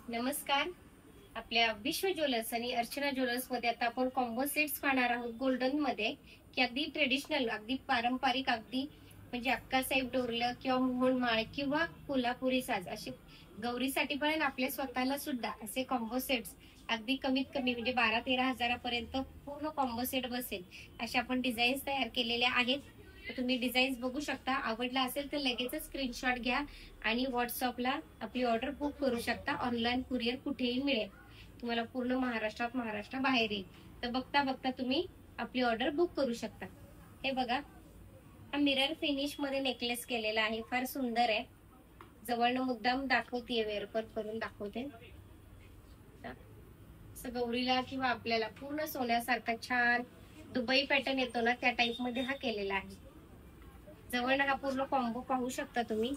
नमस्कार. आपल्या विश्व ज्वेलर्स आणि अर्चना ज्वेलर्स मध्ये आता आपण कॉम्बो सेट्स पाहणार आहोत गोल्डन मध्ये, की अगदी ट्रेडिशनल, अगदी पारंपरिक, अगदी म्हणजे अक्कासाहेब डोरलं किंवा मोहनमाळ किंवा कोल्हापुरी साज असे गौरीसाठी पण आपल्या स्वतःला सुद्धा असे कॉम्बो सेट्स अगदी कमीत कमी म्हणजे 12-13 हजारापर्यंत पूर्ण कॉम्बो सेट बसेल अशा आपण डिझाईन्स तयार केलेल्या आहेत. तर तुम्ही डिझाईन्स बघू शकता. आवडला असेल तर लगेचच स्क्रीनशॉट घ्या आणि व्हॉट्सअपला आपली ऑर्डर बुक करू शकता. ऑनलाईन कुरिअर कुठेही मिळेल. तुम्हाला पूर्ण महाराष्ट्रात बाहेर येईल. तर बघता बघता तुम्ही आपली ऑर्डर बुक करू शकता. हे बघा, हा मिरर फिनिश मध्ये नेकलेस केलेला आहे. फार सुंदर आहे. जवळनं मुद्दाम दाखवते, वेअर पण करून दाखवते. गौरीला किंवा आपल्याला पूर्ण सोन्यासारखा छान दुबई पॅटर्न येतो ना, त्या टाइप मध्ये हा केलेला आहे. जवळनं हा पूर्ण कॉम्बो पाहू शकता तुम्ही.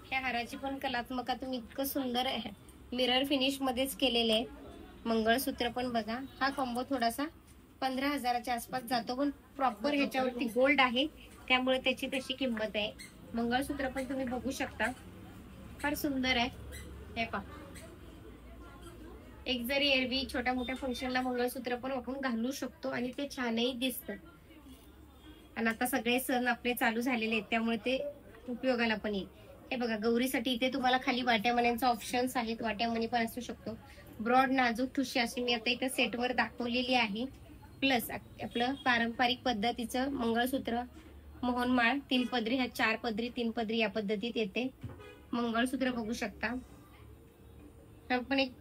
ह्या हाराची पण कलात्मकता तुम्ही इतकं सुंदर आहे, मिरर फिनिश मध्येच केलेले आहे. मंगळसूत्र पण बघा. हा कॉम्बो थोडासा 15 हजाराच्या आसपास जातो, पण प्रॉपर ह्याच्यावरती गोल्ड आहे त्यामुळे त्याची तशी किंमत आहे. मंगळसूत्र पण तुम्ही बघू शकता, फार सुंदर आहे. हे पहा, एक जरी एरवी छोट्या मोठ्या फंक्शनला मंगळसूत्र पण आपण घालू शकतो आणि ते छानही दिसतं. आणि आता सगळे सण आपले चालू झालेले आहेत त्यामुळे ते उपयोगाला पण येईल. हे बघा, गौरीसाठी इथे तुम्हाला खाली वाट्यामण्यांचा ऑप्शन्स आहेत. वाट्यामणी पण असू शकतो. ब्रॉड नाजूक ठुशी अशी मी आता इथे सेटवर दाखवलेली आहे. प्लस आपलं पारंपरिक पद्धतीचं मंगळसूत्र, मोहनमाळ 3 पदरी, ह्या 4 पदरी 3 पदरी या पद्धतीत येते. मंगळसूत्र बघू शकता. पण एक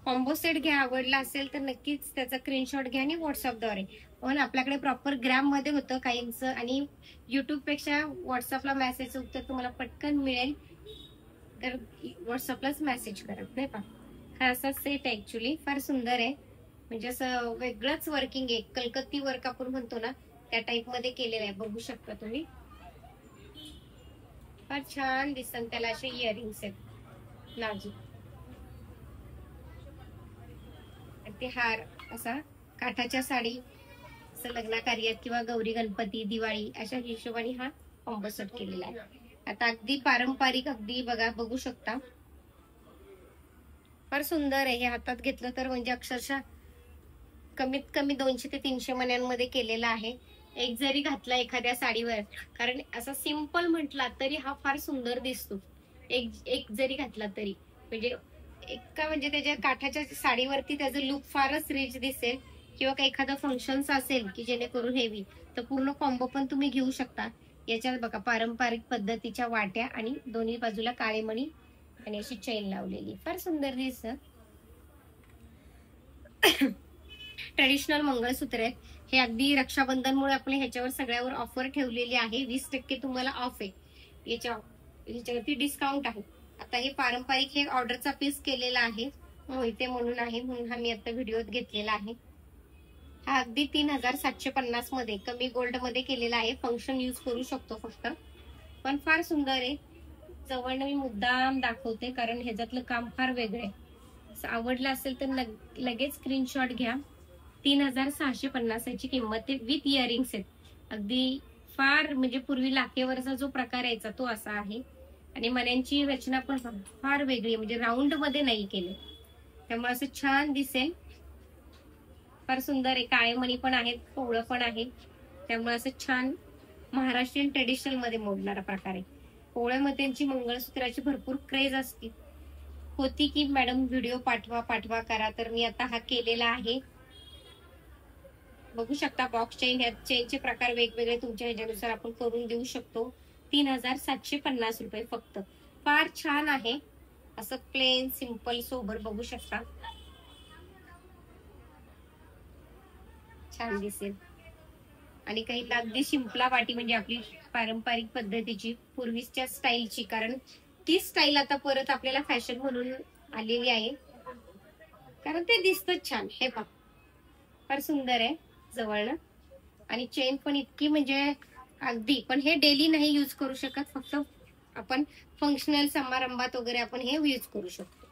कॉम्बो सेट घ्या. आवडला असेल तर नक्कीच त्याचा स्क्रीनशॉट घ्या आणि व्हॉट्सअपद्वारे. पण आपल्याकडे प्रॉपर ग्रॅम मध्ये होतं काहींचं, आणि युट्यूब पेक्षा व्हॉट्सअपला मेसेज उत्तर तुम्हाला पटकन मिळेल, तर व्हॉट्सअपलाच मेसेज करा. नाही का, हा असा सेट आहे. ऍक्च्युली फार सुंदर आहे. म्हणजे असं वेगळंच वर्किंग आहे. कलकत्ती वर्क आपण म्हणतो ना, त्या टाइप मध्ये केलेलं आहे. बघू शकता तुम्ही. फार छान दिसतात त्याला असे इयरिंग्स आहेत नाजूक. ते हार असा काठाच्या साडी, लग्न कार्यात किंवा गौरी गणपती दिवाळी अशा हिशोबाने हा कॉम्बो सेट केलेला आहे. आता अगदी पारंपरिक, अगदी बघा, बघू शकता. फार सुंदर आहे. हे हातात घेतलं तर म्हणजे अक्षरशः कमीत कमी 200 ते 300 मण्यांमध्ये केलेला आहे. एक जरी घातला एखाद्या साडीवर, कारण असा सिंपल म्हटला तरी हा फार सुंदर दिसतो. एक जरी घातला तरी म्हणजे त्याच्या काठाच्या साडीवरती त्याचं लुक फारच रिच दिसेल. किंवा काही एखादं फंक्शन्स असेल की जेणेकरून हेवी, तर पूर्ण कॉम्बो पण तुम्ही घेऊ शकता. याच्यात बघा, पारंपरिक पद्धतीच्या वाट्या आणि दोन्ही बाजूला काळे मणी आणि अशी चैन लावलेली, फार सुंदर दिसत. ट्रेडिशनल मंगळसूत्र आहे हे. अगदी रक्षाबंधनमुळे आपण ह्याच्यावर सगळ्यावर ऑफर ठेवलेली आहे. 20% तुम्हाला ऑफ आहे. याच्यावरती डिस्काउंट आहे. आता हे पारंपरिक, हे ऑर्डरचा पीस केलेला आहे, मोहिते म्हणून आहे, म्हणून हा मी आता व्हिडिओत घेतलेला आहे. हा अगदी 3750 मध्ये कमी गोल्ड मध्ये केलेला आहे. फंक्शन यूज करू शकतो फक्त, पण फार सुंदर आहे. जवळनं मी मुद्दाम दाखवते कारण ह्याच्यातलं काम फार वेगळं आहे. आवडलं असेल तर लगेच स्क्रीनशॉट घ्या. 3650 याची किंमत आहे. विथ इयरिंग्स आहेत. अगदी फार म्हणजे पूर्वी लाखेवरचा जो प्रकार यायचा तो असा आहे. आणि मण्यांची रचना पण फार वेगळी, म्हणजे राऊंड मध्ये नाही केले, त्यामुळे असं छान दिसेल. फार सुंदर आहे. काळे मणी पण आहेत, कोवळं पण आहे, त्यामुळे असं छान महाराष्ट्रीयन ट्रेडिशनल मध्ये मोडणारा प्रकार आहे. कोवळ्यामध्येची मंगळसूत्राची भरपूर क्रेज असते, होती की मॅडम व्हिडिओ पाठवा करा, तर मी आता हा केलेला आहे. बघू शकता बॉक्स चेन, ह्या चेनचे प्रकार वेगवेगळे तुमच्या ह्याच्यानुसार आपण करून देऊ शकतो. 3750 रुपये फक्त. फार छान आहे. असं प्लेन सिंपल सोबर बघू शकता, छान दिसेल. आणि काही अगदी शिंपला वाटी, म्हणजे आपली पारंपरिक पद्धतीची पूर्वीच्या स्टाईलची, कारण ती स्टाईल आता परत आपल्याला फॅशन म्हणून आलेली आहे, कारण ते दिसतं छान. हे पहा, फार सुंदर आहे जवळनं. आणि चेन पण इतकी म्हणजे अगदी, पण हे डेली नाही यूज करू शकत, फक्त आपण फंक्शनल समारंभात वगैरे आपण हे यूज करू शकतो.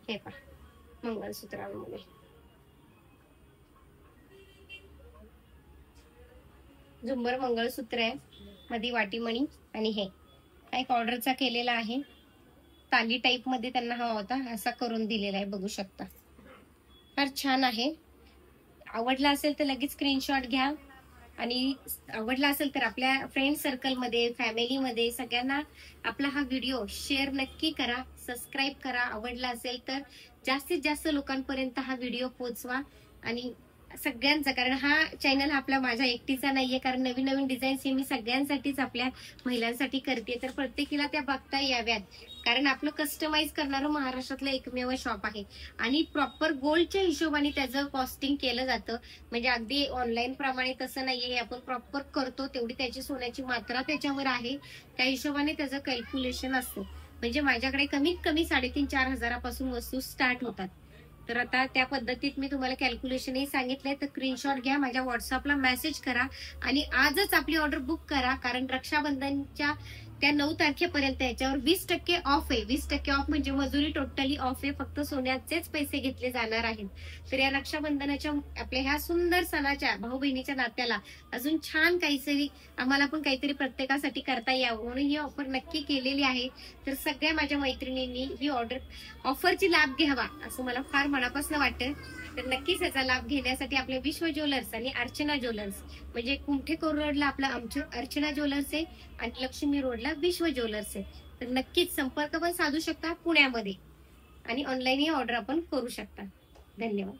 हे पहा, मंगळसूत्रामध्ये झुंबर मंगळसूत्र आहे, मध्ये वाटीमणी आणि हे हा एक ऑर्डरचा केलेला आहे, ताली टाईप मध्ये त्यांना हवा होता, असा करून दिलेला आहे, बघू शकता. फार छान आहे. आवडला असेल तर लगेच स्क्रीनशॉट घ्या आणि आवडला असेल तर आपल्या फ्रेंड सर्कलमध्ये, फॅमिलीमध्ये सगळ्यांना आपला हा व्हिडिओ शेअर नक्की करा, सबस्क्राईब करा. आवडला असेल तर जास्तीत जास्त लोकांपर्यंत हा व्हिडिओ पोहोचवा आणि सगळ्यांचा, कारण हा चॅनल आपला माझ्या एकटीचा नाहीये, कारण नवीन नवीन डिझाईन्स हे मी सगळ्यांसाठीच आपल्या महिलांसाठी करते, तर प्रत्येकीला त्या बघता याव्यात. कारण आपलं कस्टमाइज करणारं महाराष्ट्रातलं एकमेव शॉप आहे आणि प्रॉपर गोल्डच्या हिशोबाने त्याचं कॉस्टिंग केलं जातं. म्हणजे अगदी ऑनलाईन प्रमाणे तसं नाहीये, आपण प्रॉपर करतो तेवढी त्याची सोन्याची मात्रा त्याच्यावर आहे, त्या हिशोबाने त्याचं कॅल्क्युलेशन असतं. म्हणजे माझ्याकडे कमीत कमी 3,500-4,000 हजारापासून वस्तू स्टार्ट होतात. तर आता त्या पद्धतीत मी तुम्हाला कॅल्क्युलेशनही सांगितलंय, तर स्क्रीनशॉट घ्या, माझ्या व्हॉट्सअपला मेसेज करा आणि आजच आपली ऑर्डर बुक करा, कारण रक्षाबंधनच्या त्या 9 तारखेपर्यंत याच्यावर 20% ऑफ आहे. 20% ऑफ म्हणजे मजुरी टोटली ऑफ आहे, फक्त सोन्याचेच पैसे घेतले जाणार आहेत. तर या रक्षाबंधनाच्या आपल्या ह्या सुंदर सणाच्या, भाऊ बहिणीच्या नात्याला अजून छान काहीतरी आम्हाला पण काहीतरी प्रत्येकासाठी करता यावं म्हणून ही ऑफर नक्की केलेली आहे. तर सगळ्या माझ्या मैत्रिणींनी ही ऑफरची लाभ घ्यावा असं मला फार मनापासून वाटतं. तर नक्कीच याचा लाभ घेण्यासाठी आपले विश्व ज्वेलर्स आणि अर्चना ज्वेलर्स, म्हणजे कुमठेकोर रोडला आपला आमचं अर्चना ज्वेलर्स आहे आणि लक्ष्मी रोडला विश्व ज्वेलर्स आहे. तर नक्कीच संपर्क पण साधू शकता पुण्यामध्ये आणि ऑनलाईनही ऑर्डर आपण करू शकता. धन्यवाद.